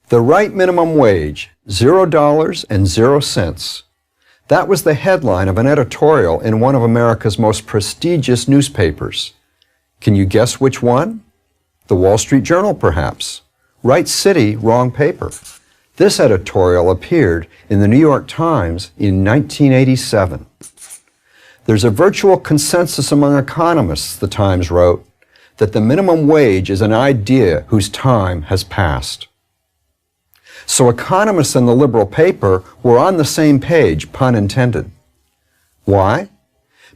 The right minimum wage, $0.00. That was the headline of an editorial in one of America's most prestigious newspapers. Can you guess which one? The Wall Street Journal, perhaps. Right city, wrong paper. This editorial appeared in the New York Times in 1987. There's a virtual consensus among economists, the Times wrote, that the minimum wage is an idea whose time has passed. So economists in the liberal paper were on the same page, pun intended. Why?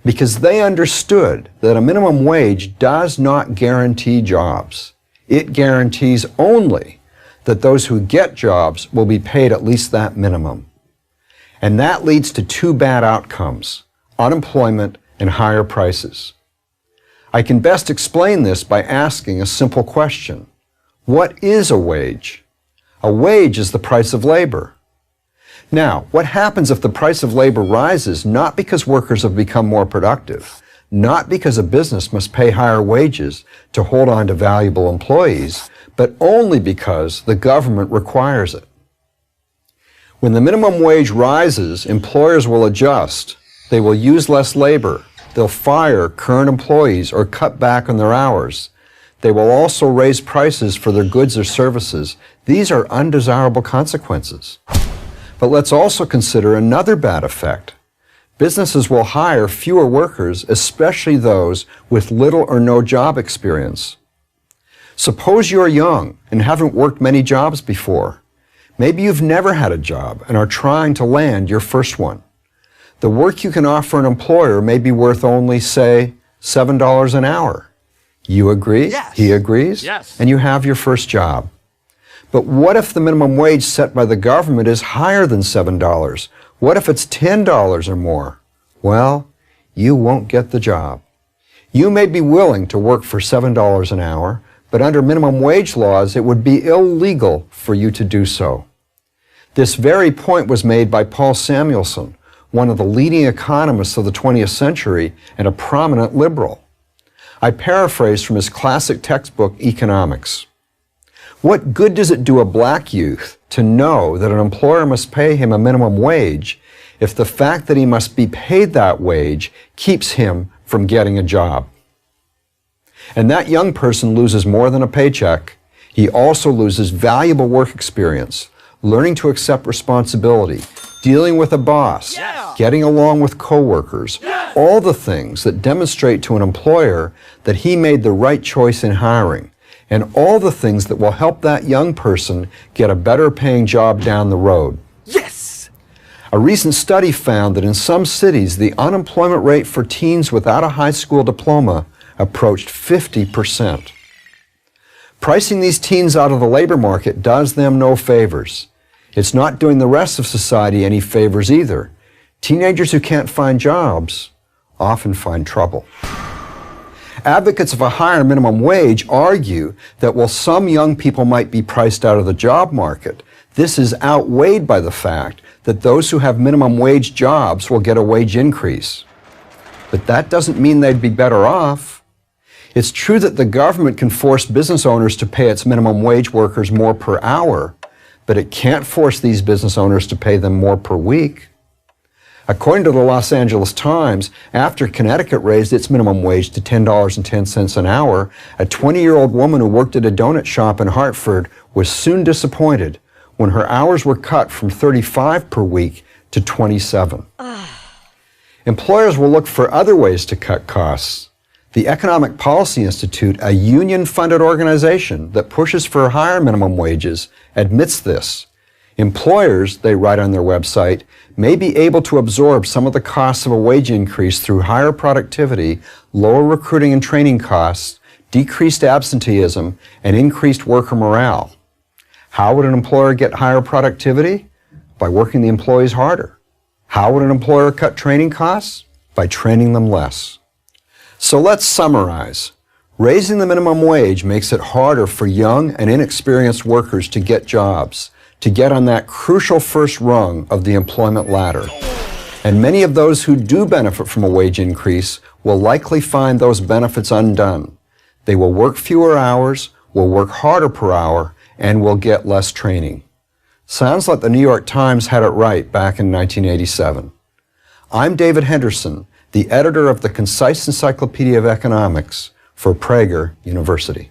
Because they understood that a minimum wage does not guarantee jobs. It guarantees only that those who get jobs will be paid at least that minimum. And that leads to two bad outcomes: unemployment and higher prices. I can best explain this by asking a simple question. What is a wage? A wage is the price of labor. Now, what happens if the price of labor rises not because workers have become more productive, not because a business must pay higher wages to hold on to valuable employees, but only because the government requires it? When the minimum wage rises, employers will adjust. They will use less labor. They'll fire current employees or cut back on their hours. They will also raise prices for their goods or services. These are undesirable consequences. But let's also consider another bad effect. Businesses will hire fewer workers, especially those with little or no job experience. Suppose you're young and haven't worked many jobs before. Maybe you've never had a job and are trying to land your first one. The work you can offer an employer may be worth only, say, $7 an hour. You agree? Yes. He agrees? Yes. And you have your first job. But what if the minimum wage set by the government is higher than $7? What if it's $10 or more? Well, you won't get the job. You may be willing to work for $7 an hour, but under minimum wage laws, it would be illegal for you to do so. This very point was made by Paul Samuelson, one of the leading economists of the 20th century and a prominent liberal. I paraphrase from his classic textbook, Economics. What good does it do a black youth to know that an employer must pay him a minimum wage if the fact that he must be paid that wage keeps him from getting a job? And that young person loses more than a paycheck. He also loses valuable work experience, learning to accept responsibility, dealing with a boss, getting along with coworkers, all the things that demonstrate to an employer that he made the right choice in hiring, and all the things that will help that young person get a better paying job down the road. Yes! A recent study found that in some cities, the unemployment rate for teens without a high school diploma approached 50%. Pricing these teens out of the labor market does them no favors. It's not doing the rest of society any favors either. Teenagers who can't find jobs often find trouble. Advocates of a higher minimum wage argue that while some young people might be priced out of the job market, this is outweighed by the fact that those who have minimum wage jobs will get a wage increase. But that doesn't mean they'd be better off. It's true that the government can force business owners to pay its minimum wage workers more per hour, but it can't force these business owners to pay them more per week. According to the Los Angeles Times, after Connecticut raised its minimum wage to $10.10 an hour, a 20-year-old woman who worked at a donut shop in Hartford was soon disappointed when her hours were cut from 35 per week to 27. Employers will look for other ways to cut costs. The Economic Policy Institute, a union-funded organization that pushes for higher minimum wages, admits this. Employers, they write on their website, may be able to absorb some of the costs of a wage increase through higher productivity, lower recruiting and training costs, decreased absenteeism, and increased worker morale. How would an employer get higher productivity? By working the employees harder. How would an employer cut training costs? By training them less. So let's summarize. Raising the minimum wage makes it harder for young and inexperienced workers to get jobs, to get on that crucial first rung of the employment ladder. And many of those who do benefit from a wage increase will likely find those benefits undone. They will work fewer hours, will work harder per hour, and will get less training. Sounds like the New York Times had it right back in 1987. I'm David Henderson, the editor of the Concise Encyclopedia of Economics for Prager University.